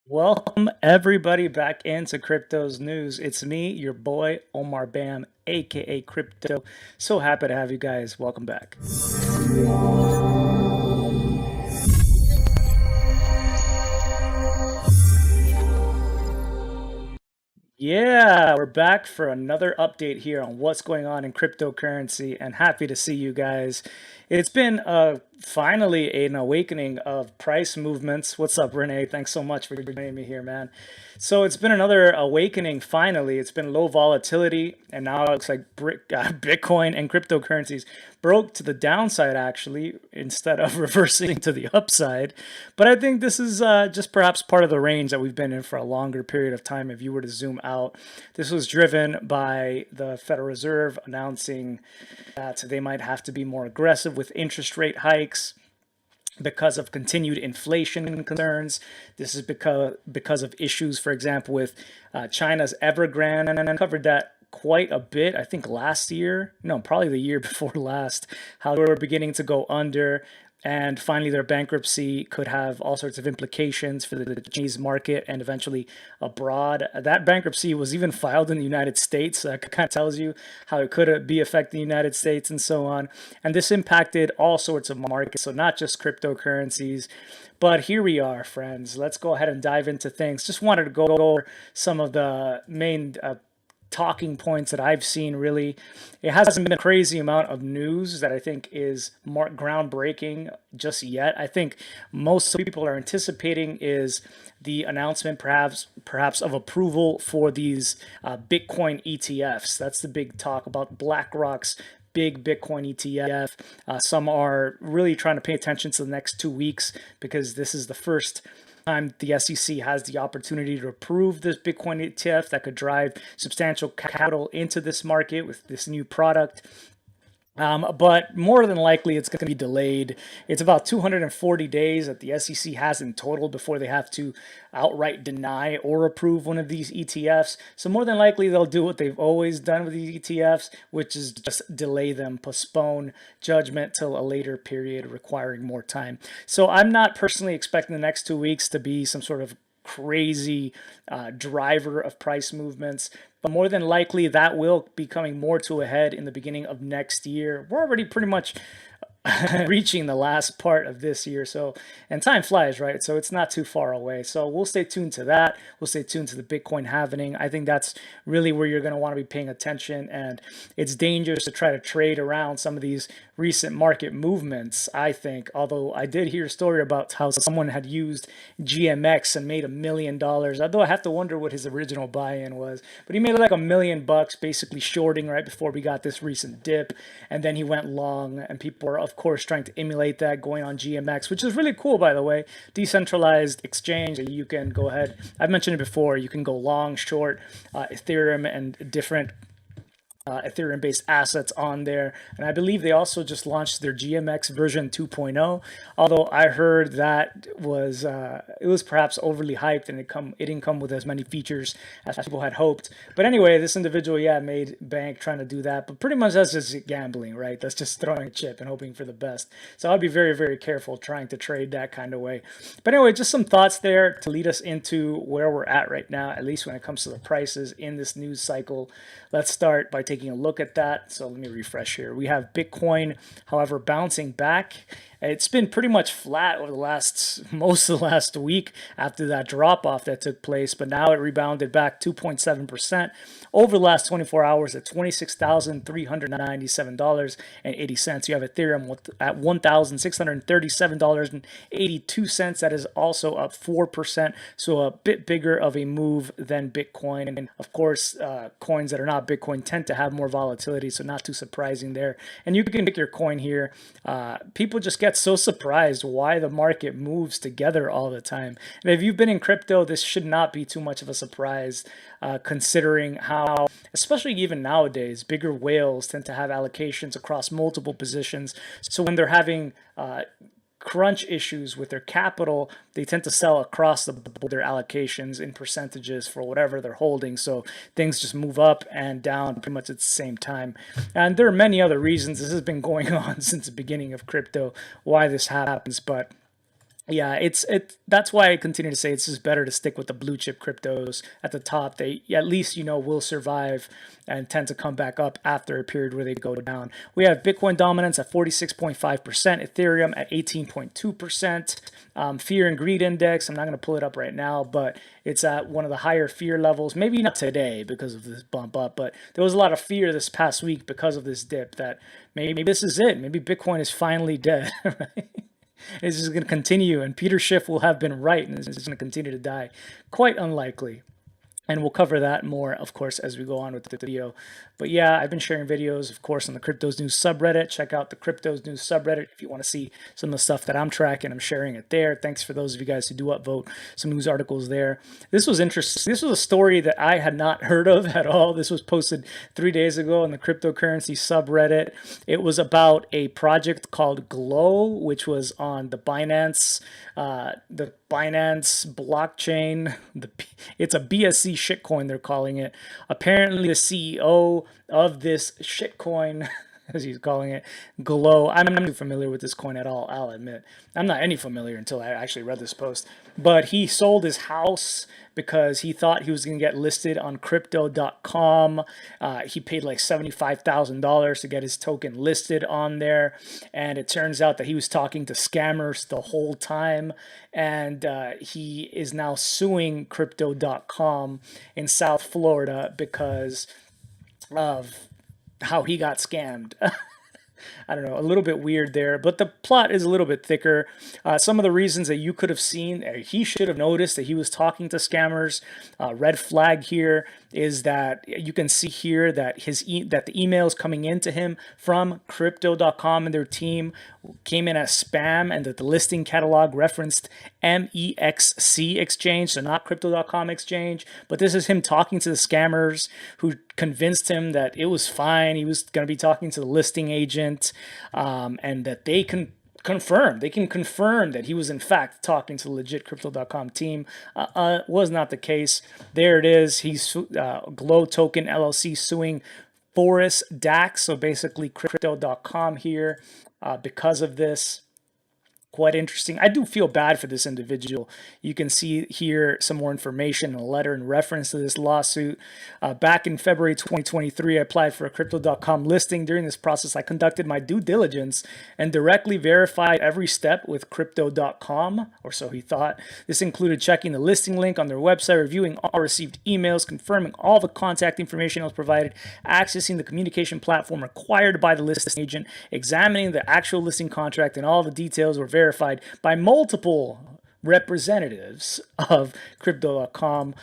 Welcome everybody back into Crypto's News. It's me, your boy Omar Bam, aka Crypto. So happy to have you guys. Welcome back. Yeah, we're back for another update here on what's going on in cryptocurrency and happy to see you guys. It's been finally an awakening of price movements. What's up, Renee? Thanks so much for joining me here, man. So it's been another awakening finally. It's been low volatility and now it looks like Bitcoin and cryptocurrencies broke to the downside actually instead of reversing to the upside. But I think this is just perhaps part of the range that we've been in for a longer period of time if you were to zoom out. This was driven by the Federal Reserve announcing that they might have to be more aggressive with interest rate hikes because of continued inflation concerns. This is because of issues, for example, with China's Evergrande, and I covered that quite a bit. I think last year, no, probably the year before last, how they were beginning to go under. And finally, their bankruptcy could have all sorts of implications for the Chinese market and eventually abroad. That bankruptcy was even filed in the United States. So that kind of tells you how it could be affecting the United States and so on. And this impacted all sorts of markets, so not just cryptocurrencies. But here we are, friends. Let's go ahead and dive into things. Just wanted to go over some of the main talking points that I've seen. Really, it hasn't been a crazy amount of news that I think is more groundbreaking just yet. I think most people are anticipating is the announcement perhaps of approval for these Bitcoin ETFs. That's the big talk about BlackRock's big Bitcoin ETF. Some are really trying to pay attention to the next 2 weeks because this is the first time the SEC has the opportunity to approve this Bitcoin ETF that could drive substantial capital into this market with this new product. But more than likely, it's going to be delayed. It's about 240 days that the SEC has in total before they have to outright deny or approve one of these ETFs. So more than likely, they'll do what they've always done with these ETFs, which is just delay them, postpone judgment till a later period requiring more time. So I'm not personally expecting the next 2 weeks to be some sort of crazy driver of price movements, but more than likely that will be coming more to a head in the beginning of next year. We're already pretty much reaching the last part of this year. So, and time flies, right? So it's not too far away. So we'll stay tuned to that. We'll stay tuned to the Bitcoin halvening. I think that's really where you're going to want to be paying attention. And it's dangerous to try to trade around some of these recent market movements, I think. Although I did hear a story about how someone had used GMX and made $1 million. Although I have to wonder what his original buy-in was. But he made like $1 million basically shorting right before we got this recent dip. And then he went long, and people are, of course, trying to emulate that going on GMX, which is really cool, by the way. Decentralized exchange. You can go ahead. I've mentioned it before. You can go long, short, Ethereum, and different Ethereum-based assets on there. And I believe they also just launched their GMX version 2.0. Although I heard that was it was perhaps overly hyped and it didn't come with as many features as people had hoped. But anyway, this individual, yeah, made bank trying to do that. But pretty much that's just gambling, right? That's just throwing a chip and hoping for the best. So I'd be very, very careful trying to trade that kind of way. But anyway, just some thoughts there to lead us into where we're at right now, at least when it comes to the prices in this news cycle. Let's start by taking a look at that. So let me refresh here. We have Bitcoin, however, bouncing back. It's been pretty much flat over most of the last week after that drop off that took place, but now it rebounded back 2.7% over the last 24 hours at $26,397.80. You have Ethereum at $1,637.82. That is also up 4%, so a bit bigger of a move than Bitcoin. And of course, coins that are not Bitcoin tend to have more volatility, so not too surprising there. And you can pick your coin here. People just get so surprised why the market moves together all the time. And if you've been in crypto, this should not be too much of a surprise, considering how, especially even nowadays, bigger whales tend to have allocations across multiple positions. So when they're having crunch issues with their capital, they tend to sell across their allocations in percentages for whatever they're holding. So things just move up and down pretty much at the same time. And there are many other reasons. This has been going on since the beginning of crypto, why this happens. But Yeah, that's why I continue to say it's just better to stick with the blue chip cryptos at the top. They at least will survive and tend to come back up after a period where they go down. We have Bitcoin dominance at 46.5%, Ethereum at 18.2%. Fear and greed index, I'm not going to pull it up right now, but it's at one of the higher fear levels. Maybe not today because of this bump up, but there was a lot of fear this past week because of this dip that maybe this is it. Maybe Bitcoin is finally dead. Right? It's just going to continue, and Peter Schiff will have been right, and it's just going to continue to die. Quite unlikely. And we'll cover that more, of course, as we go on with the video. But yeah, I've been sharing videos, of course, on the Cryptos News subreddit. Check out the Cryptos News subreddit if you want to see some of the stuff that I'm tracking. I'm sharing it there. Thanks for those of you guys who do upvote some news articles there. This was interesting. This was a story that I had not heard of at all. This was posted 3 days ago on the cryptocurrency subreddit. It was about a project called Glow, which was on the Binance blockchain. It's a BSC shitcoin, they're calling it. Apparently, the CEO of this shitcoin, as he's calling it, Glow. I'm not too familiar with this coin at all, I'll admit. I'm not any familiar until I actually read this post. But he sold his house because he thought he was going to get listed on Crypto.com. He paid like $75,000 to get his token listed on there. And it turns out that he was talking to scammers the whole time. And he is now suing Crypto.com in South Florida because of how he got scammed. I don't know, a little bit weird there, but the plot is a little bit thicker. Some of the reasons that you could have seen, he should have noticed that he was talking to scammers. Red flag here is that you can see here that that the emails coming into him from Crypto.com and their team came in as spam, and that the listing catalog referenced MEXC exchange, so not Crypto.com exchange. But this is him talking to the scammers who convinced him that it was fine. He was going to be talking to the listing agent, and that they can confirm that he was in fact talking to the legit Crypto.com team. Was not the case. There it is. He's Glow Token LLC suing Forest DAX, so basically Crypto.com here, because of this. Quite interesting. I do feel bad for this individual. You can see here some more information, a letter in reference to this lawsuit. Back in February 2023, I applied for a Crypto.com listing. During this process, I conducted my due diligence and directly verified every step with Crypto.com, or so he thought. This included checking the listing link on their website, reviewing all received emails, confirming all the contact information I was provided, accessing the communication platform required by the listing agent, examining the actual listing contract, and all the details were verified by multiple representatives of Crypto.com.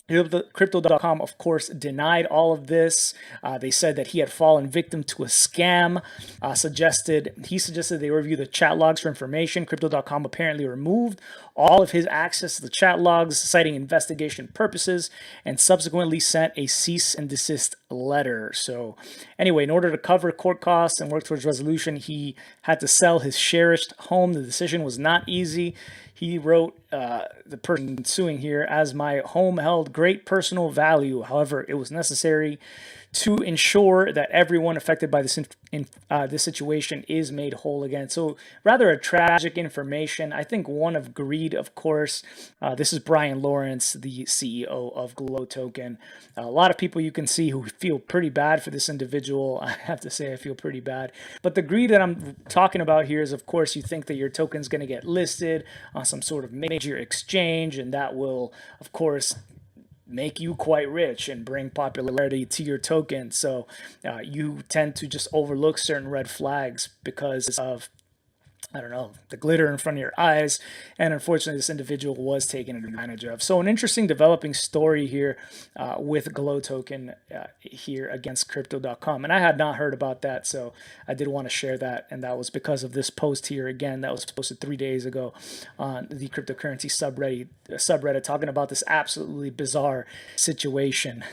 Crypto.com, of course, denied all of this. They said that he had fallen victim to a scam. He suggested they review the chat logs for information. Crypto.com apparently removed all of his access to the chat logs, citing investigation purposes, and subsequently sent a cease and desist letter. So anyway, in order to cover court costs and work towards resolution, he had to sell his cherished home. The decision was not easy. He wrote, the person suing here, as my home held great personal value. However, it was necessary to ensure that everyone affected by this this situation is made whole again. So rather a tragic information. I think one of greed, of course. This is Brian Lawrence, the CEO of Glow Token. A lot of people you can see who feel pretty bad for this individual. I have to say I feel pretty bad. But the greed that I'm talking about here is, of course, you think that your token is going to get listed on some sort of major exchange, and that will, of course, make you quite rich and bring popularity to your token. So you tend to just overlook certain red flags because of, I don't know, the glitter in front of your eyes. And unfortunately, this individual was taken advantage of. So an interesting developing story here with Glow Token here against Crypto.com. And I had not heard about that, so I did want to share that. And that was because of this post here, again, that was posted 3 days ago on the cryptocurrency subreddit talking about this absolutely bizarre situation.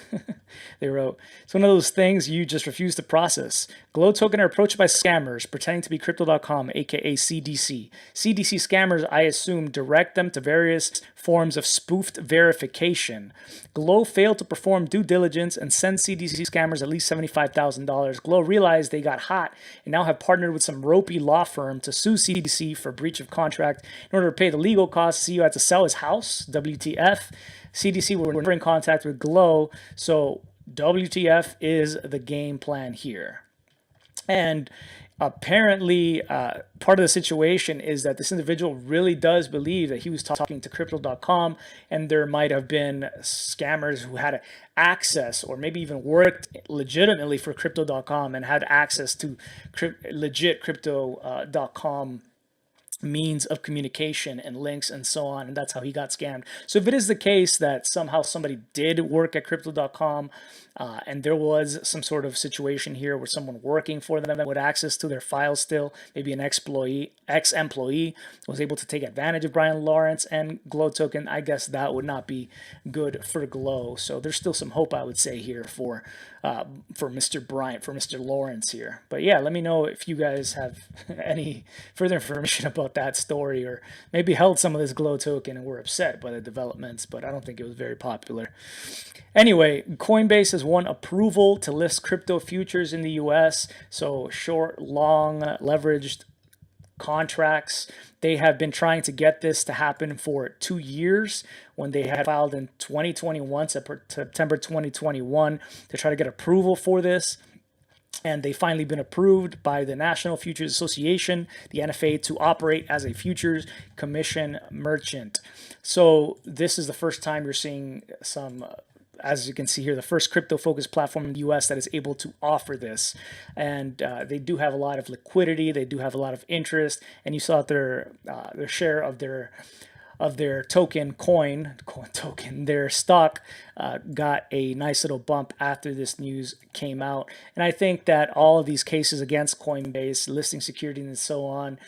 They wrote, "It's one of those things you just refuse to process. Glow Token are approached by scammers pretending to be Crypto.com, aka CDC. CDC scammers, I assume, direct them to various forms of spoofed verification. Glow failed to perform due diligence and send CDC scammers at least $75,000. Glow realized they got hot and now have partnered with some ropey law firm to sue CDC for breach of contract. In order to pay the legal costs, CEO had to sell his house. WTF. CDC were never in contact with Glow, so WTF is the game plan here. And apparently, part of the situation is that this individual really does believe that he was talking to Crypto.com, and there might have been scammers who had access or maybe even worked legitimately for Crypto.com and had access to legit Crypto.com means of communication and links and so on, and that's how he got scammed. So if it is the case that somehow somebody did work at Crypto.com and there was some sort of situation here where someone working for them with access to their files still, maybe an ex-employee was able to take advantage of Brian Lawrence and Glow token, I guess that would not be good for Glow. So there's still some hope, I would say, here for Mr. Bryant, for Mr. Lawrence here. But yeah, let me know if you guys have any further information about that story, or maybe held some of this Glow token and were upset by the developments, but I don't think it was very popular. Anyway, Coinbase has won approval to list crypto futures in the US. So short, long, leveraged contracts. They have been trying to get this to happen for 2 years when they had filed in 2021, September 2021, to try to get approval for this. And they finally been approved by the National Futures Association, the NFA, to operate as a futures commission merchant. So this is the first time you're seeing some, as you can see here, the first crypto-focused platform in the U.S. that is able to offer this. And they do have a lot of liquidity. They do have a lot of interest. And you saw their share of their token, their stock got a nice little bump after this news came out. And I think that all of these cases against Coinbase, listing securities and so on,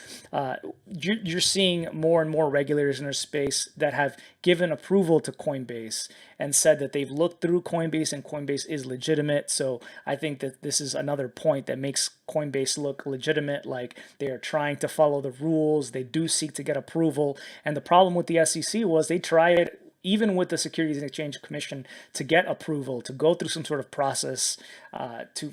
you're seeing more and more regulators in our space that have given approval to Coinbase and said that they've looked through Coinbase and Coinbase is legitimate. So I think that this is another point that makes Coinbase look legitimate, like they are trying to follow the rules. They do seek to get approval. And the problem with the SEC was they tried, even with the Securities and Exchange Commission, to get approval, to go through some sort of process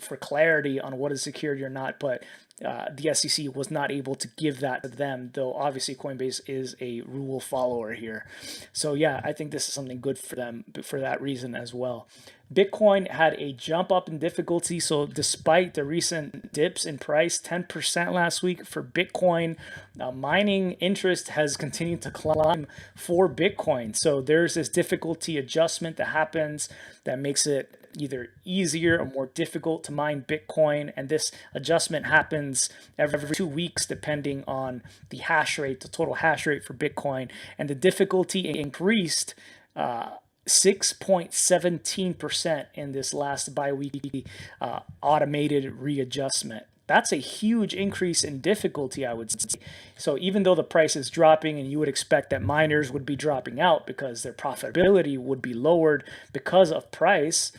for clarity on what is security or not. But the SEC was not able to give that to them, though obviously Coinbase is a rule follower here. So yeah, I think this is something good for them for that reason as well. Bitcoin had a jump up in difficulty. So despite the recent dips in price, 10% last week for Bitcoin, mining interest has continued to climb for Bitcoin. So there's this difficulty adjustment that happens that makes it either easier or more difficult to mine Bitcoin. And this adjustment happens every 2 weeks, depending on the hash rate, the total hash rate for Bitcoin. And the difficulty increased 6.17% in this last bi-weekly automated readjustment. That's a huge increase in difficulty, I would say. So even though the price is dropping and you would expect that miners would be dropping out because their profitability would be lowered because of price,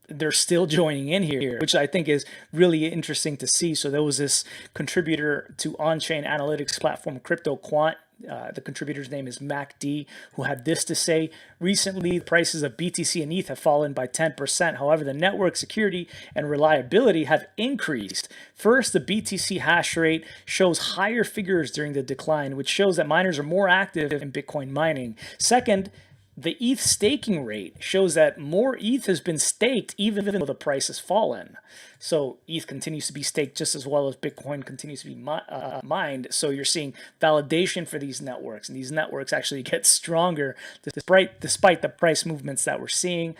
they're still joining in here, which I think is really interesting to see. So there was this contributor to on-chain analytics platform CryptoQuant. The contributor's name is MacD, who had this to say: recently, the prices of BTC and ETH have fallen by 10%. However, the network security and reliability have increased. First, the BTC hash rate shows higher figures during the decline, which shows that miners are more active in Bitcoin mining. Second, the ETH staking rate shows that more ETH has been staked even though the price has fallen. So ETH continues to be staked just as well as Bitcoin continues to be mined. So you're seeing validation for these networks, and these networks actually get stronger despite the price movements that we're seeing.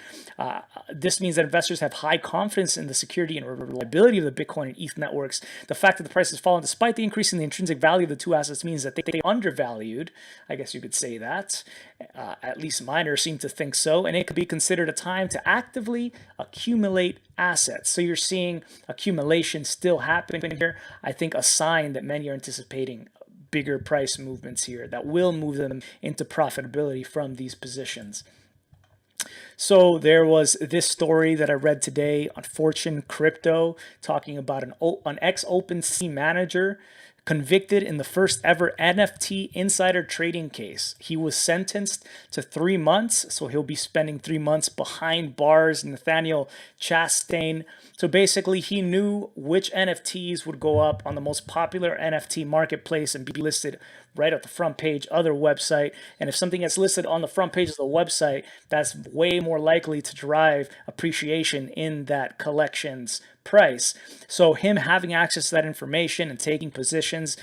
This means that investors have high confidence in the security and reliability of the Bitcoin and ETH networks. The fact that the price has fallen despite the increase in the intrinsic value of the two assets means that they undervalued, I guess you could say that. At least miners seem to think so, and it could be considered a time to actively accumulate assets. So you're seeing accumulation still happening here. I think a sign that many are anticipating bigger price movements here that will move them into profitability from these positions. So there was this story that I read today on Fortune Crypto talking about an ex-OpenSea manager convicted in the first ever NFT insider trading case. He was sentenced to 3 months, so he'll be spending 3 months behind bars. Nathaniel Chastain. So basically, he knew which NFTs would go up on the most popular NFT marketplace and be listed right at the front page of their website. And if something gets listed on the front page of the website, that's way more likely to drive appreciation in that collection's price. So him having access to that information and taking positions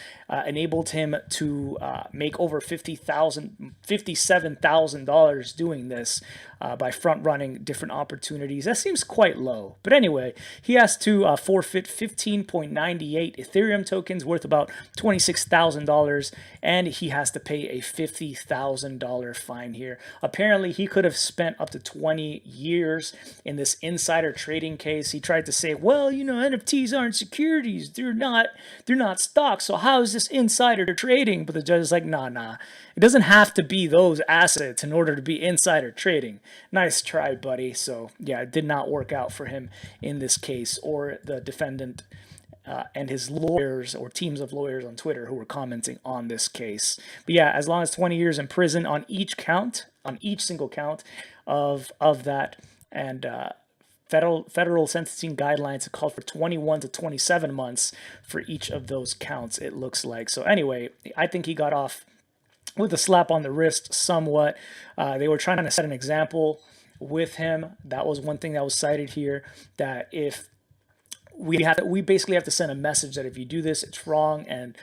enabled him to make over $57,000 doing this by front running different opportunities. That seems quite low. But anyway, he has to forfeit 15.98 Ethereum tokens worth about $26,000, and he has to pay a $50,000 fine here. Apparently, he could have spent up to 20 years in this insider trading case. He tried to say, well, you know, NFTs aren't securities. They're not stocks. So how is this insider trading? But the judge is like, nah. It doesn't have to be those assets in order to be insider trading. Nice try, buddy. So yeah, it did not work out for him in this case, or the defendant and his lawyers or teams of lawyers on Twitter who were commenting on this case. But yeah, as long as 20 years in prison on each single count of that, and federal sentencing guidelines have called for 21 to 27 months for each of those counts, it looks like. So anyway, I think he got off with a slap on the wrist somewhat. They were trying to set an example with him. That was one thing that was cited here, that if we basically have to send a message that if you do this, it's wrong, and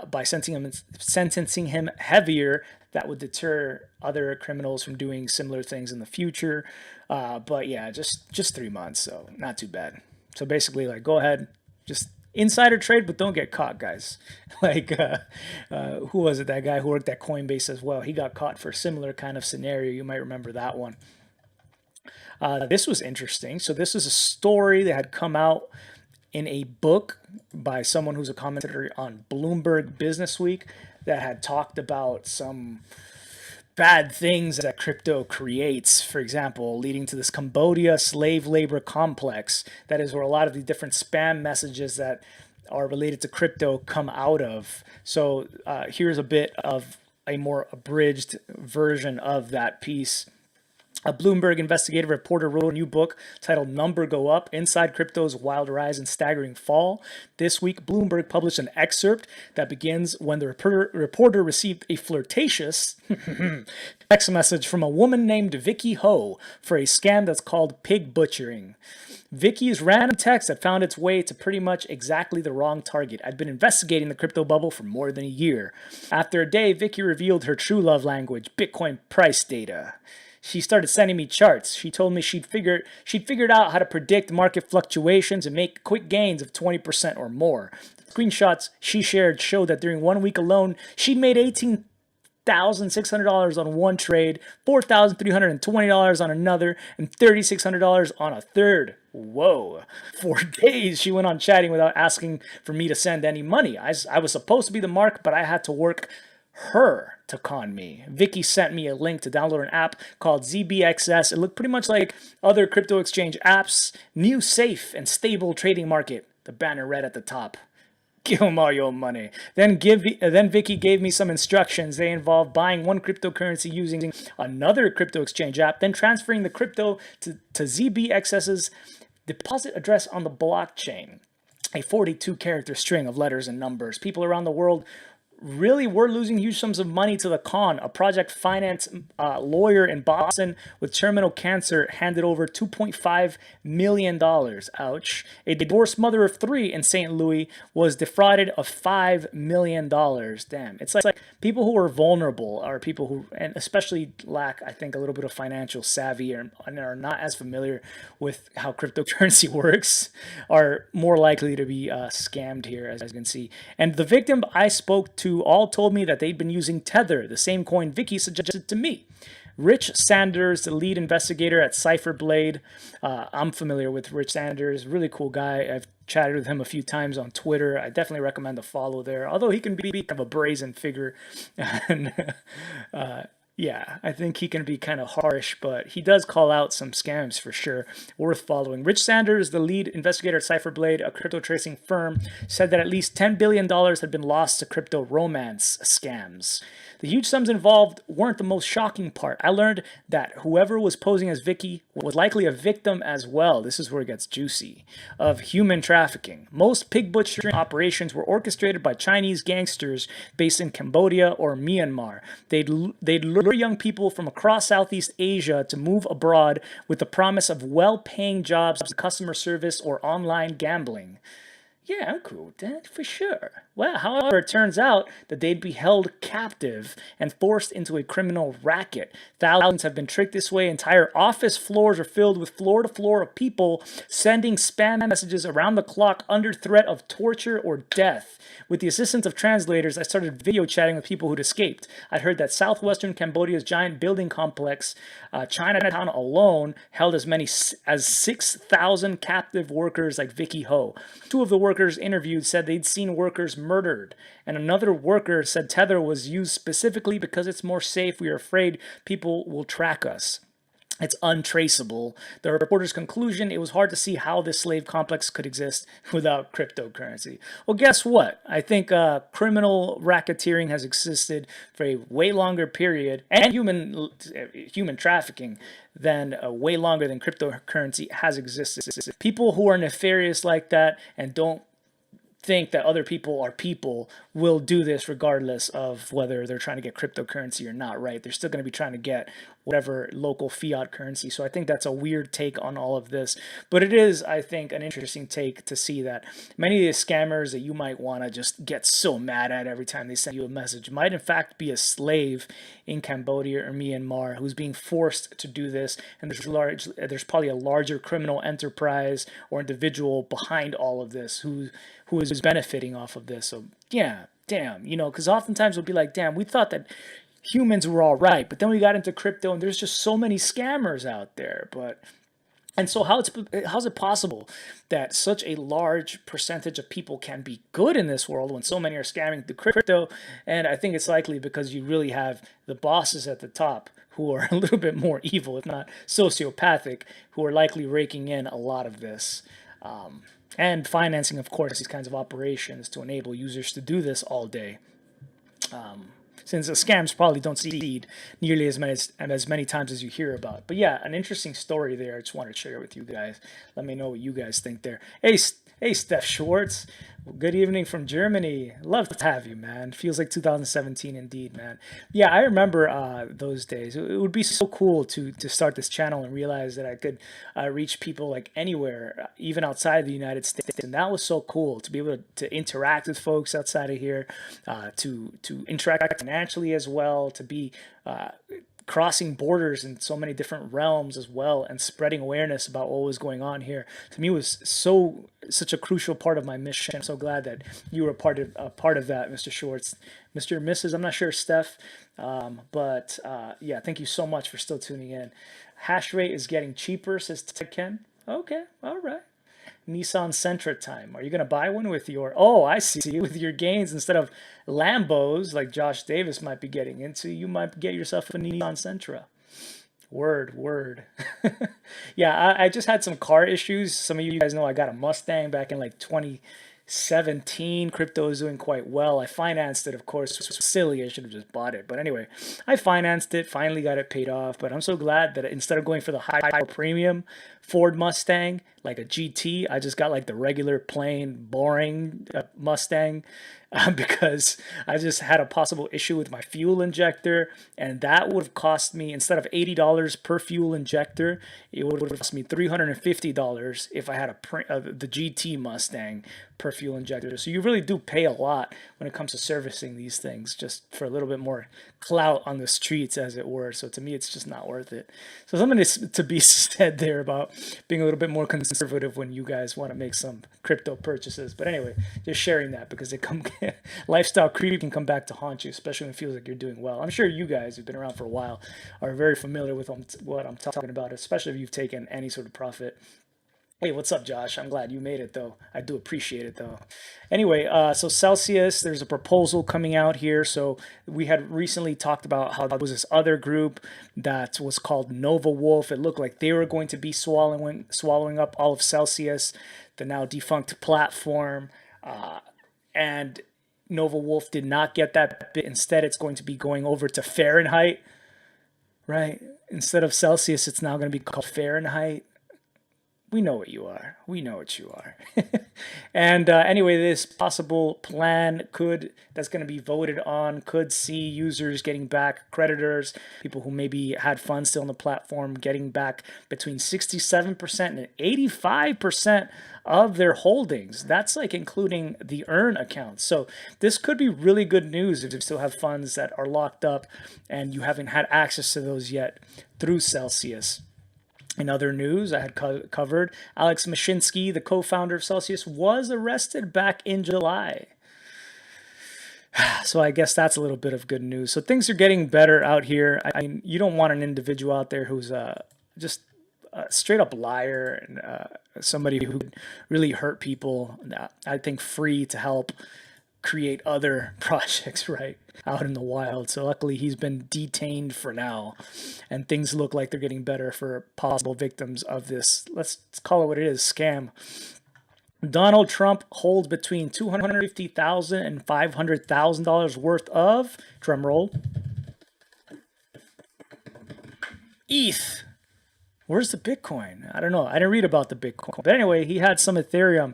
by sentencing him heavier, that would deter other criminals from doing similar things in the future. But yeah, just 3 months, so not too bad. So basically, like, go ahead, just insider trade, but don't get caught, guys. Like, who was it? That guy who worked at Coinbase as well. He got caught for a similar kind of scenario. You might remember that one. This was interesting. So this is a story that had come out in a book by someone who's a commentator on Bloomberg Business Week that had talked about some bad things that crypto creates, for example, leading to this Cambodia slave labor complex. That is where a lot of the different spam messages that are related to crypto come out of. So here's a bit of a more abridged version of that piece. A Bloomberg investigative reporter wrote a new book titled Number Go Up, Inside Crypto's Wild Rise and Staggering Fall. This week, Bloomberg published an excerpt that begins when the reporter received a flirtatious text message from a woman named Vicky Ho for a scam that's called pig butchering. Vicky's random text had found its way to pretty much exactly the wrong target. I'd been investigating the crypto bubble for more than a year. After a day, Vicky revealed her true love language, Bitcoin price data. She started sending me charts. She told me she'd figured out how to predict market fluctuations and make quick gains of 20% or more. The screenshots she shared showed that during 1 week alone, she'd made $18,600 on one trade, $4,320 on another, and $3,600 on a third. Whoa. For days, she went on chatting without asking for me to send any money. I was supposed to be the mark, but I had to work her to con me. Vicky sent me a link to download an app called ZBXS. It looked pretty much like other crypto exchange apps. New, safe, and stable trading market. The banner read at the top. Give them all your money. Then Vicky gave me some instructions. They involved buying one cryptocurrency using another crypto exchange app, then transferring the crypto to ZBXS's deposit address on the blockchain. A 42-character string of letters and numbers. People around the world really were losing huge sums of money to the con. A project finance lawyer in Boston with terminal cancer handed over $2.5 million. Ouch. A divorced mother of 3 in St. Louis was defrauded of $5 million. Damn. It's like people who are vulnerable are people who, and especially lack, I think, a little bit of financial savvy and are not as familiar with how cryptocurrency works, are more likely to be scammed here, as you can see. And the victim I spoke to all told me that they'd been using Tether, the same coin Vicky suggested to me. Rich Sanders, the lead investigator at Cypherblade. I'm familiar with Rich Sanders, really cool guy. I've chatted with him a few times on Twitter. I definitely recommend a follow there, although he can be kind of a brazen figure. And Yeah, I think he can be kind of harsh, but he does call out some scams for sure, worth following. Rich Sanders, the lead investigator at Cypherblade, a crypto tracing firm, said that at least $10 billion had been lost to crypto romance scams. The huge sums involved weren't the most shocking part. I learned that whoever was posing as Vicky was likely a victim as well. This is where it gets juicy of human trafficking. Most pig butchering operations were orchestrated by Chinese gangsters based in Cambodia or Myanmar. They'd lure young people from across Southeast Asia to move abroad with the promise of well-paying jobs, customer service, or online gambling. Yeah, I'm cool with that, for sure. Well, however, it turns out that they'd be held captive and forced into a criminal racket. Thousands have been tricked this way. Entire office floors are filled with floor to floor of people sending spam messages around the clock under threat of torture or death. With the assistance of translators, I started video chatting with people who'd escaped. I'd heard that southwestern Cambodia's giant building complex, Chinatown alone, held as many as 6,000 captive workers like Vicky Ho. Two of the workers interviewed said they'd seen workers murdered, and another worker said Tether was used specifically because it's more safe. We are afraid people will track us. It's untraceable. The reporter's conclusion, it was hard to see how this slave complex could exist without cryptocurrency. Well, guess what? I think criminal racketeering has existed for a way longer period, and human trafficking than way longer than cryptocurrency has existed. People who are nefarious like that and don't think that other people are people will do this regardless of whether they're trying to get cryptocurrency or not, right? They're still going to be trying to get whatever local fiat currency. So I think that's a weird take on all of this. But it is, I think, an interesting take to see that many of the scammers that you might want to just get so mad at every time they send you a message might in fact be a slave in Cambodia or Myanmar who's being forced to do this. And there's probably a larger criminal enterprise or individual behind all of this who is benefiting off of this. So yeah, damn, because oftentimes we'll be like, damn, we thought that humans were all right, but then we got into crypto and there's just so many scammers out there. And so how's it possible that such a large percentage of people can be good in this world when so many are scamming through crypto? And I think it's likely because you really have the bosses at the top who are a little bit more evil, if not sociopathic, who are likely raking in a lot of this. And financing, of course, these kinds of operations to enable users to do this all day. Since the scams probably don't succeed nearly as many times as you hear about. But yeah, an interesting story there. I just wanted to share it with you guys. Let me know what you guys think there. Hey, Steph Schwartz. Good evening from Germany. Love to have you, man. Feels like 2017 indeed, man. Yeah, I remember those days. It would be so cool to start this channel and realize that I could reach people like anywhere, even outside the United States. And that was so cool to be able to interact with folks outside of here, to interact financially as well, to be crossing borders in so many different realms as well, and spreading awareness about what was going on here, to me was such a crucial part of my mission. I'm so glad that you were a part of that, Mr. Schwartz. Mr. and Mrs., I'm not sure, Steph, but yeah, thank you so much for still tuning in. Hash rate is getting cheaper, says Ted Ken. Okay, all right. Nissan Sentra time. Are you going to buy one with your, oh, I see, with your gains instead of Lambos like Josh Davis might be getting into, you might get yourself a Nissan Sentra. Word. Yeah, I just had some car issues. Some of you guys know I got a Mustang back in like 2017. Crypto is doing quite well. I financed it, of course. It was silly. I should have just bought it. But anyway, I financed it, finally got it paid off. But I'm so glad that instead of going for the high premium Ford Mustang, like a GT, I just got like the regular, plain, boring Mustang. Because I just had a possible issue with my fuel injector, and that would have cost me, instead of $80 per fuel injector, it would have cost me $350 if I had the GT Mustang per fuel injector. So you really do pay a lot when it comes to servicing these things, just for a little bit more clout on the streets, as it were. So to me, it's just not worth it. So something to be said there about being a little bit more conservative when you guys want to make some crypto purchases. But anyway, just sharing that because lifestyle creep can come back to haunt you, especially when it feels like you're doing well. I'm sure you guys who've been around for a while are very familiar with what I'm talking about, especially if you've taken any sort of profit. Hey, what's up, Josh? I'm glad you made it, though. I do appreciate it, though. Anyway, so Celsius, there's a proposal coming out here. So we had recently talked about how there was this other group that was called Nova Wolf. It looked like they were going to be swallowing up all of Celsius, the now defunct platform. And Nova Wolf did not get that bit. Instead, it's going to be going over to Fahrenheit, right? Instead of Celsius, it's now going to be called Fahrenheit. We know what you are. We know what you are. And anyway, this possible plan that's going to be voted on could see users getting back, creditors, people who maybe had funds still on the platform, getting back between 67% and 85% of their holdings. That's like including the earn accounts. So this could be really good news if you still have funds that are locked up and you haven't had access to those yet through Celsius. In other news, I had covered Alex Mashinsky, the co-founder of Celsius, was arrested back in July. So I guess that's a little bit of good news. So things are getting better out here. I mean, you don't want an individual out there who's just a straight up liar and somebody who really hurt people. I think free to help create other projects right out in the wild. So luckily he's been detained for now, and things look like they're getting better for possible victims of this, let's call it what it is, scam. Donald Trump holds between $250,000 and $500,000 worth of, drumroll, ETH. Where's the Bitcoin? I don't know. I didn't read about the Bitcoin. But anyway, he had some Ethereum.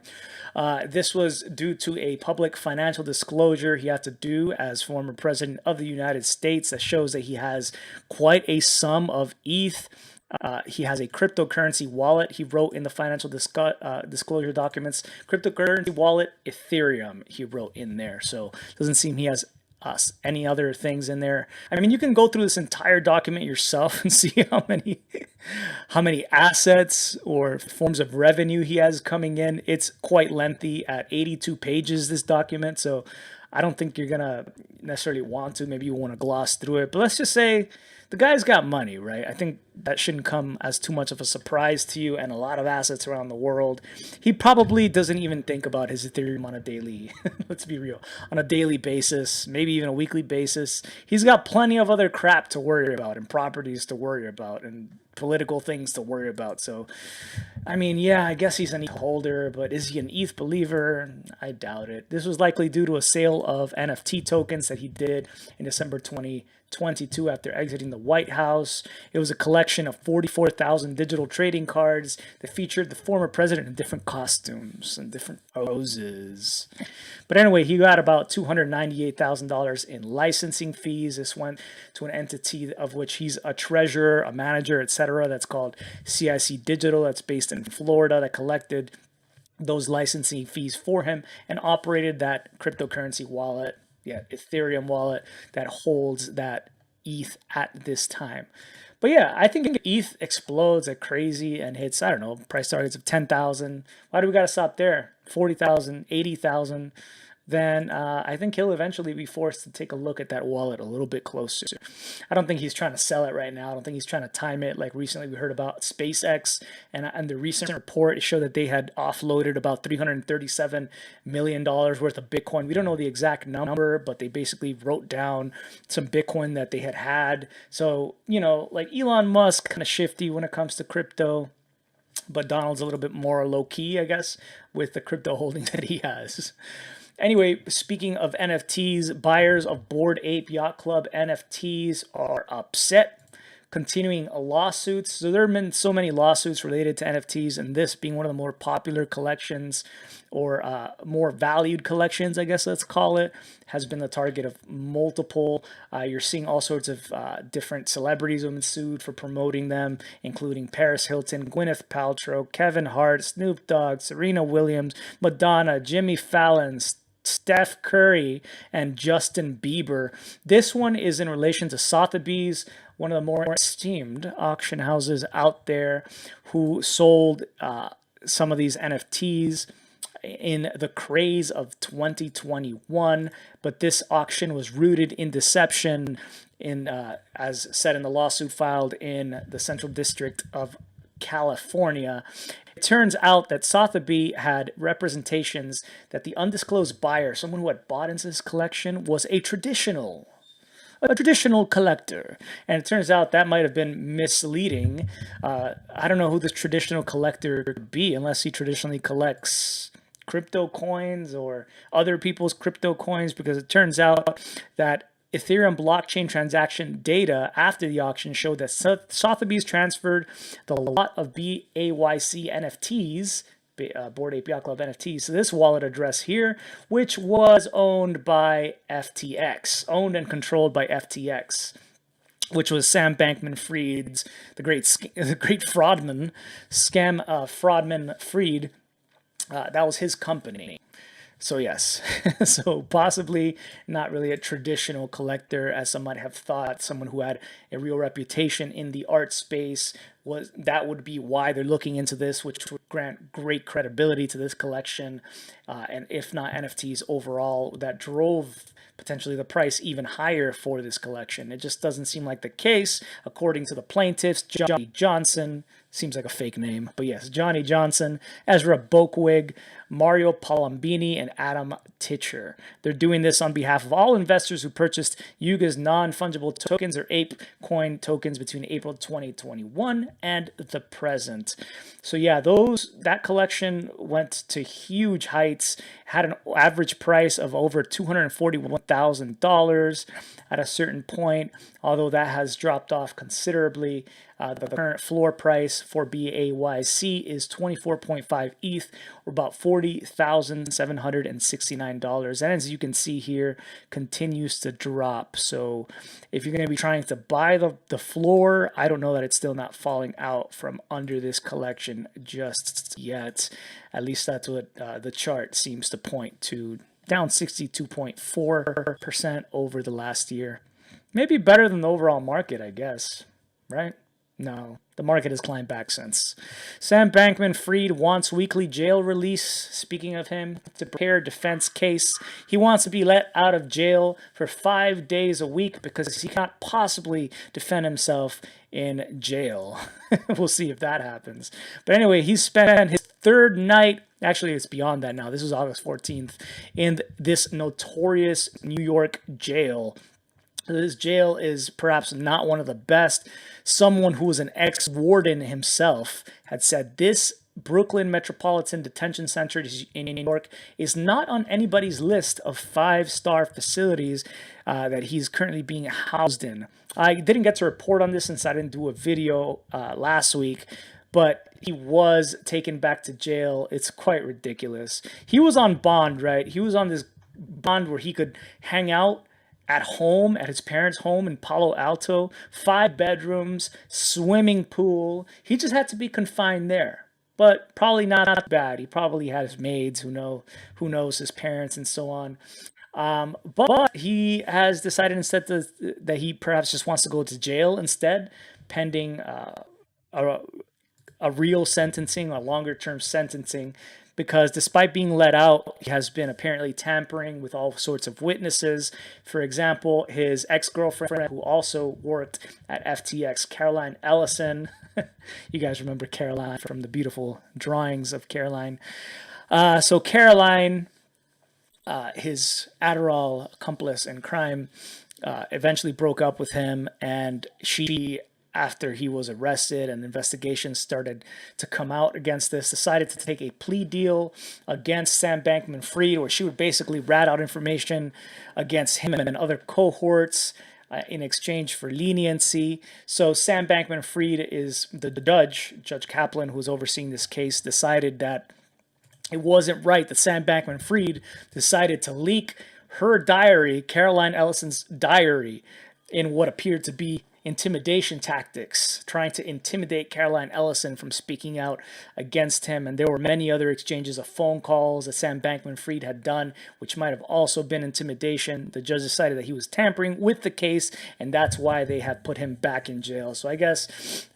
This was due to a public financial disclosure he had to do as former president of the United States that shows that he has quite a sum of ETH. He has a cryptocurrency wallet. He wrote in the financial disclosure documents, cryptocurrency wallet, Ethereum, he wrote in there. So it doesn't seem he has any other things in there. I mean, you can go through this entire document yourself and see how many assets or forms of revenue he has coming in. It's quite lengthy at 82 pages, this document. So I don't think you're gonna necessarily want to. Maybe you want to gloss through it. But let's just say the guy's got money, right? I think that shouldn't come as too much of a surprise to you, and a lot of assets around the world. He probably doesn't even think about his Ethereum on a daily, let's be real, on a daily basis, maybe even a weekly basis. He's got plenty of other crap to worry about and properties to worry about and political things to worry about. So, I mean, yeah, I guess he's an ETH holder, but is he an ETH believer? I doubt it. This was likely due to a sale of NFT tokens that he did in December 2022 after exiting the White House. It was a collection of 44,000 digital trading cards that featured the former president in different costumes and different poses. But anyway, he got about $298,000 in licensing fees. This went to an entity of which he's a treasurer, a manager, etc. That's called CIC Digital. That's based in Florida, that collected those licensing fees for him and operated that cryptocurrency wallet, Ethereum wallet that holds that ETH at this time. But yeah, I think ETH explodes like crazy and hits, I don't know, price targets of 10,000. Why do we got to stop there? 40,000, 80,000. Then I think he'll eventually be forced to take a look at that wallet a little bit closer. I don't think he's trying to sell it right now. I don't think he's trying to time it. Like recently we heard about SpaceX, and the recent report, it showed that they had offloaded about $337 million worth of Bitcoin. We don't know the exact number, but they basically wrote down some Bitcoin that they had. So, you know, like Elon Musk, kind of shifty when it comes to crypto. But Donald's a little bit more low-key, I guess, with the crypto holdings that he has. Anyway, speaking of NFTs, buyers of Bored Ape Yacht Club NFTs are upset, continuing lawsuits. So there have been so many lawsuits related to NFTs, and this being one of the more popular collections, or more valued collections, I guess let's call it, has been the target of multiple. You're seeing all sorts of different celebrities have been sued for promoting them, including Paris Hilton, Gwyneth Paltrow, Kevin Hart, Snoop Dogg, Serena Williams, Madonna, Jimmy Fallon, Steph Curry, and Justin Bieber. This one is in relation to Sotheby's, one of the more esteemed auction houses out there, who sold some of these NFTs in the craze of 2021. But this auction was rooted in deception, as said in the lawsuit filed in the Central District of California. turns out that Sotheby had representations that the undisclosed buyer, someone who had bought into this collection, was a traditional collector. And it turns out that might have been misleading. I don't know who this traditional collector could be unless he traditionally collects crypto coins or other people's crypto coins, because it turns out that Ethereum blockchain transaction data after the auction showed that Sotheby's transferred the lot of BAYC NFTs, Bored Ape Yacht Club NFTs, to this wallet address here, which was owned by FTX, owned and controlled by FTX, which was Sam Bankman-Fried's, the great fraudman, fraudman Fried. That was his company. So yes, so possibly not really a traditional collector, as some might have thought. Someone who had a real reputation in the art space, that would be why they're looking into this, which would grant great credibility to this collection, and if not NFTs overall, that drove potentially the price even higher for this collection. It just doesn't seem like the case, according to the plaintiffs. Johnny Johnson, seems like a fake name, but yes, Johnny Johnson, Ezra Boakwig, Mario Palambini, and Adam Titcher. They're doing this on behalf of all investors who purchased Yuga's non-fungible tokens or Ape coin tokens between April 2021 and the present. So yeah, that collection went to huge heights, had an average price of over $241,000 at a certain point, although that has dropped off considerably. The current floor price for BAYC is 24.5 ETH, or about $40,769. And as you can see here, continues to drop. So if you're going to be trying to buy the floor, I don't know that it's still not falling out from under this collection just yet. At least that's what the chart seems to point to. Down 62.4% over the last year. Maybe better than the overall market, I guess, right? No, the market has climbed back since. Sam Bankman-Fried wants weekly jail release. Speaking of him, to prepare a defense case, he wants to be let out of jail for 5 days a week because he can't possibly defend himself in jail. We'll see if that happens. But anyway, he spent his third night, actually it's beyond that now, this was August 14th, in this notorious New York jail. This jail is perhaps not one of the best. Someone who was an ex-warden himself had said this Brooklyn Metropolitan Detention Center in New York is not on anybody's list of 5-star facilities that he's currently being housed in. I didn't get to report on this since I didn't do a video last week, but he was taken back to jail. It's quite ridiculous. He was on bond, right? He was on this bond where he could hang out at home, at his parents' home in Palo Alto, 5 bedrooms, swimming pool. He just had to be confined there, but probably not bad. He probably had his maids, who knows, his parents and so on. But he has decided instead that he perhaps just wants to go to jail instead, pending a real sentencing, a longer term sentencing, because despite being let out, he has been apparently tampering with all sorts of witnesses. For example, his ex-girlfriend, who also worked at FTX, Caroline Ellison. You guys remember Caroline from the beautiful drawings of Caroline. So Caroline, his Adderall accomplice in crime, eventually broke up with him, and she, after he was arrested and investigations started to come out against this, decided to take a plea deal against Sam Bankman-Fried, where she would basically rat out information against him and other cohorts in exchange for leniency. So Sam Bankman-Fried is the Judge Kaplan, who's overseeing this case, decided that it wasn't right that Sam Bankman-Fried decided to leak her diary, Caroline Ellison's diary, in what appeared to be intimidation tactics, trying to intimidate Caroline Ellison from speaking out against him. And there were many other exchanges of phone calls that Sam Bankman-Fried had done, which might have also been intimidation. The judge decided that he was tampering with the case, and that's why they have put him back in jail. So I guess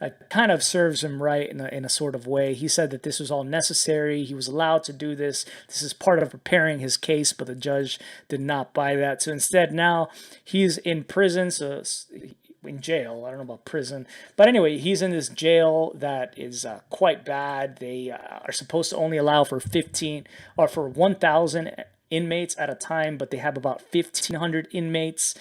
it kind of serves him right in a sort of way. He said that this was all necessary. He was allowed to do this. This is part of preparing his case, but the judge did not buy that. So instead, now he's in prison. So in jail. I don't know about prison, but anyway, he's in this jail that is quite bad. They are supposed to only allow for 15 or for 1,000 inmates at a time, but they have about 1,500 inmates.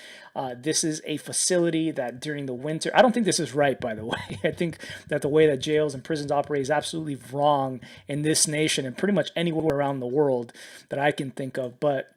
This is a facility that during the winter, I don't think this is right, by the way. I think that the way that jails and prisons operate is absolutely wrong in this nation and pretty much anywhere around the world that I can think of. But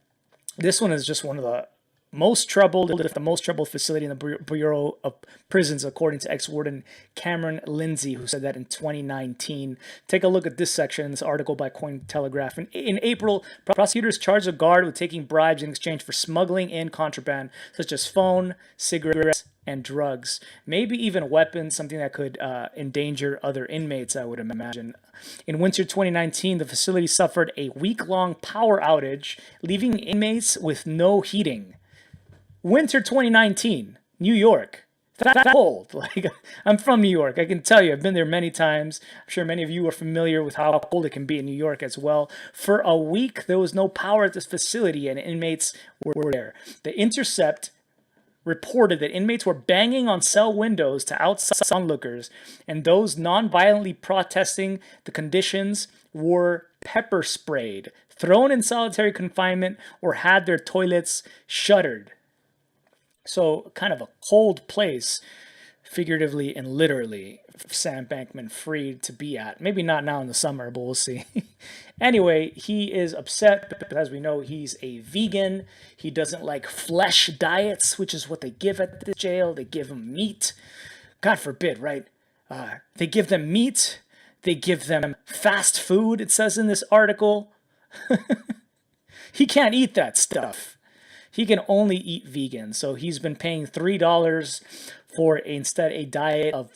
this one is just one of the most troubled, if the most troubled facility in the Bureau of Prisons, according to ex-warden Cameron Lindsay, who said that in 2019. Take a look at this section in this article by Cointelegraph. In April, prosecutors charged a guard with taking bribes in exchange for smuggling in contraband, such as phone, cigarettes, and drugs, maybe even weapons, something that could endanger other inmates, I would imagine. In winter 2019, the facility suffered a week-long power outage, leaving inmates with no heating. Winter 2019, New York. That cold. Like, I'm from New York. I can tell you, I've been there many times. I'm sure many of you are familiar with how cold it can be in New York as well. For a week, there was no power at this facility, and inmates were there. The Intercept reported that inmates were banging on cell windows to outside onlookers, and those non-violently protesting the conditions were pepper sprayed, thrown in solitary confinement, or had their toilets shuttered. So kind of a cold place, figuratively and literally, Sam Bankman-Fried to be at. Maybe not now in the summer, but we'll see. Anyway, he is upset because, as we know, he's a vegan. He doesn't like flesh diets, which is what they give at the jail. They give him meat. God forbid, right? They give them meat. They give them fast food, it says in this article. He can't eat that stuff. He can only eat vegan. So he's been paying $3 for instead a diet of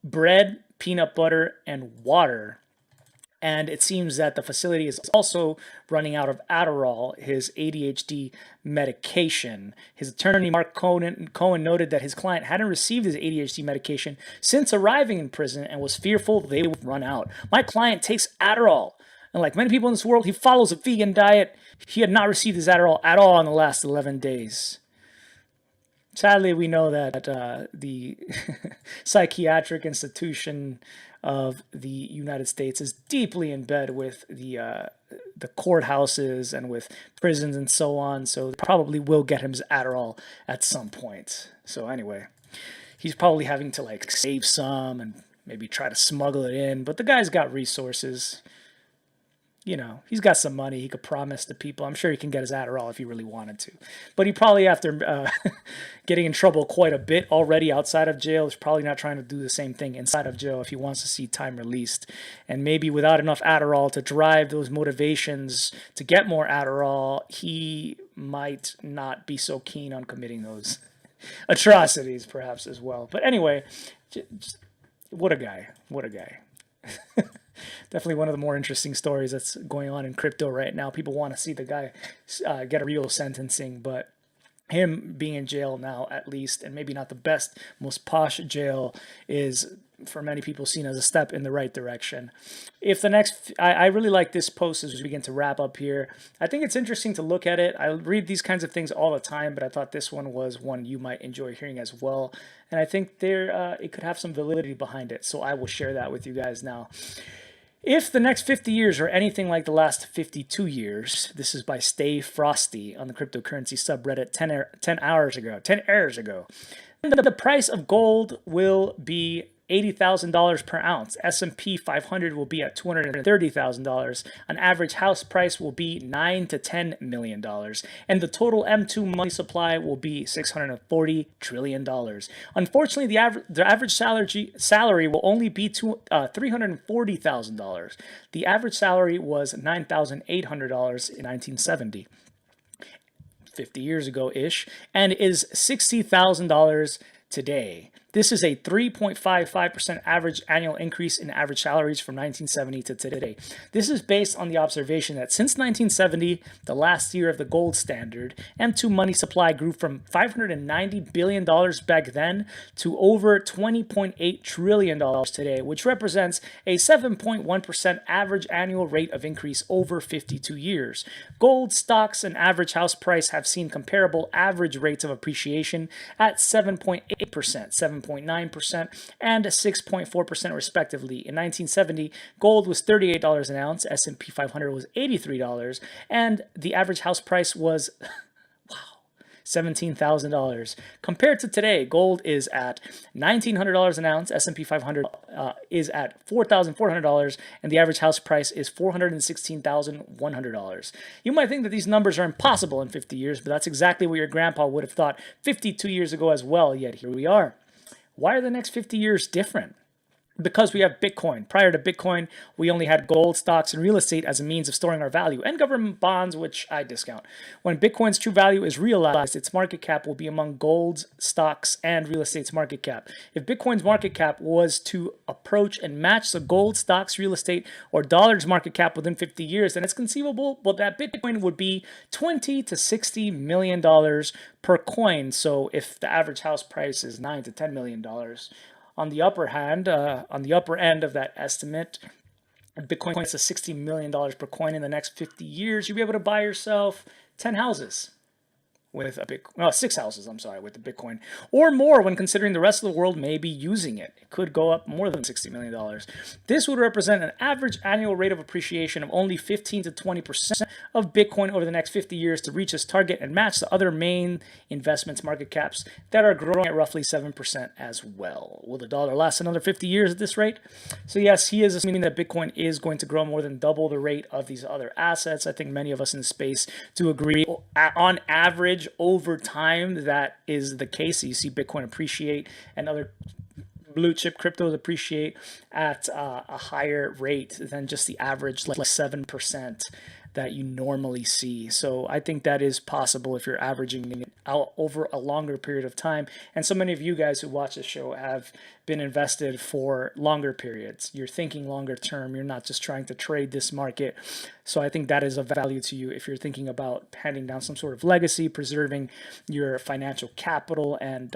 bread, peanut butter, and water. And it seems that the facility is also running out of Adderall, his ADHD medication. His attorney, Mark Cohen, noted that his client hadn't received his ADHD medication since arriving in prison and was fearful they would run out. My client takes Adderall. And like many people in this world, he follows a vegan diet. He had not received his Adderall at all in the last 11 days. Sadly, we know that the psychiatric institution of the United States is deeply in bed with the courthouses and with prisons and so on. So they probably will get him his Adderall at some point. So anyway, he's probably having to like save some and maybe try to smuggle it in. But the guy's got resources. You know, he's got some money. He could promise the people. I'm sure he can get his Adderall if he really wanted to. But he probably, after getting in trouble quite a bit already outside of jail, is probably not trying to do the same thing inside of jail if he wants to see time released. And maybe without enough Adderall to drive those motivations to get more Adderall, he might not be so keen on committing those atrocities, perhaps, as well. But anyway, just, what a guy. What a guy. Definitely one of the more interesting stories that's going on in crypto right now. People want to see the guy get a real sentencing, but him being in jail now, at least, and maybe not the best, most posh jail, is for many people seen as a step in the right direction. If the next, I really like this post as we begin to wrap up here. I think it's interesting to look at it. I read these kinds of things all the time, but I thought this one was one you might enjoy hearing as well. And I think it could have some validity behind it. So I will share that with you guys now. If the next 50 years are anything like the last 52 years, this is by Stay Frosty on the cryptocurrency subreddit 10 hours ago, the price of gold will be $80,000 per ounce. S&P 500 will be at $230,000. An average house price will be $9 to $10 million. And the total M2 money supply will be $640 trillion. Unfortunately, the average salary will only be $340,000. The average salary was $9,800 in 1970. 50 years ago-ish, and is $60,000 today. This is a 3.55% average annual increase in average salaries from 1970 to today. This is based on the observation that since 1970, the last year of the gold standard, M2 money supply grew from $590 billion back then to over $20.8 trillion today, which represents a 7.1% average annual rate of increase over 52 years. Gold stocks and average house price have seen comparable average rates of appreciation at 7.8%, 7.9%, and 6.4% respectively. In 1970, gold was $38 an ounce, S&P 500 was $83, and the average house price was $17,000. Compared to today, gold is at $1,900 an ounce, S&P 500 is at $4,400, and the average house price is $416,100. You might think that these numbers are impossible in 50 years, but that's exactly what your grandpa would have thought 52 years ago as well, yet here we are. Why are the next 50 years different? Because we have Bitcoin. Prior to Bitcoin, we only had gold, stocks, and real estate as a means of storing our value, and government bonds, which I discount. When Bitcoin's true value is realized, its market cap will be among gold's, stocks, and real estate's market cap. If Bitcoin's market cap was to approach and match the gold, stocks, real estate, or dollars market cap within 50 years, then it's conceivable that Bitcoin would be $20 to $60 million per coin. So if the average house price is $9 to $10 million, on the upper end of that estimate, Bitcoin is $60 million per coin in the next 50 years. You'll be able to buy yourself 10 houses with a 6 houses, with the Bitcoin, or more when considering the rest of the world may be using it. It could go up more than $60 million. This would represent an average annual rate of appreciation of only 15 to 20% of Bitcoin over the next 50 years to reach its target and match the other main investments market caps that are growing at roughly 7% as well. Will the dollar last another 50 years at this rate? So yes, he is assuming that Bitcoin is going to grow more than double the rate of these other assets. I think many of us in the space do agree. On average, over time, that is the case. So you see Bitcoin appreciate and other blue chip cryptos appreciate at a higher rate than just the average, like 7% that you normally see. So I think that is possible if you're averaging it out over a longer period of time. And so many of you guys who watch this show have been invested for longer periods. You're thinking longer term. You're not just trying to trade this market. So I think that is of value to you if you're thinking about handing down some sort of legacy, preserving your financial capital, and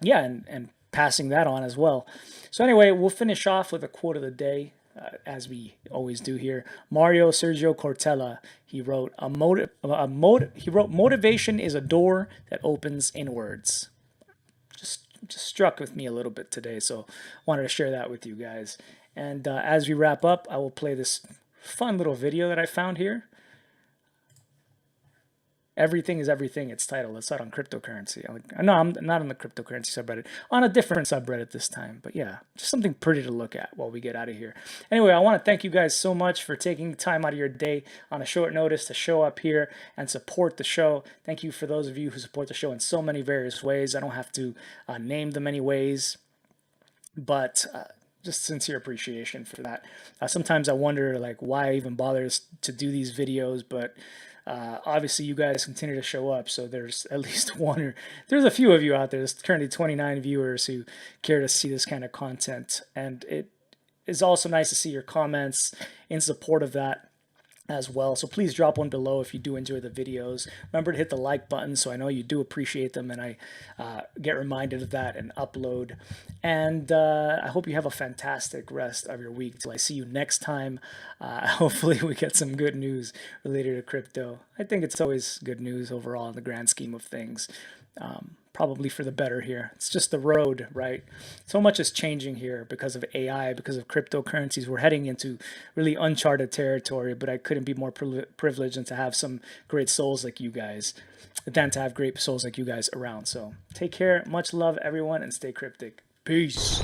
and passing that on as well. So anyway, we'll finish off with a quote of the day. As we always do here, Mario Sergio Cortella, he wrote, motivation is a door that opens inwards. Just struck with me a little bit today, so wanted to share that with you guys. And as we wrap up, I will play this fun little video that I found here. Everything is everything, it's titled. It's not on cryptocurrency. No, I'm not on the cryptocurrency subreddit. On a different subreddit this time. But yeah, just something pretty to look at while we get out of here. Anyway, I want to thank you guys so much for taking time out of your day on a short notice to show up here and support the show. Thank you for those of you who support the show in so many various ways. I don't have to name the many ways, but just sincere appreciation for that. Sometimes I wonder why I even bother to do these videos, but obviously you guys continue to show up, so there's at least there's a few of you out there. There's currently 29 viewers who care to see this kind of content, and it is also nice to see your comments in support of that as well. So please drop one below if you do enjoy the videos. Remember to hit the like button so I know you do appreciate them, and I get reminded of that and upload. And I hope you have a fantastic rest of your week till I see you next time. Hopefully we get some good news related to crypto. I think it's always good news overall in the grand scheme of things. Probably for the better here. It's just the road, right? So much is changing here because of AI, because of cryptocurrencies. We're heading into really uncharted territory, but I couldn't be more privileged than to have some great souls like you guys, around. So take care. Much love, everyone, and stay cryptic. Peace.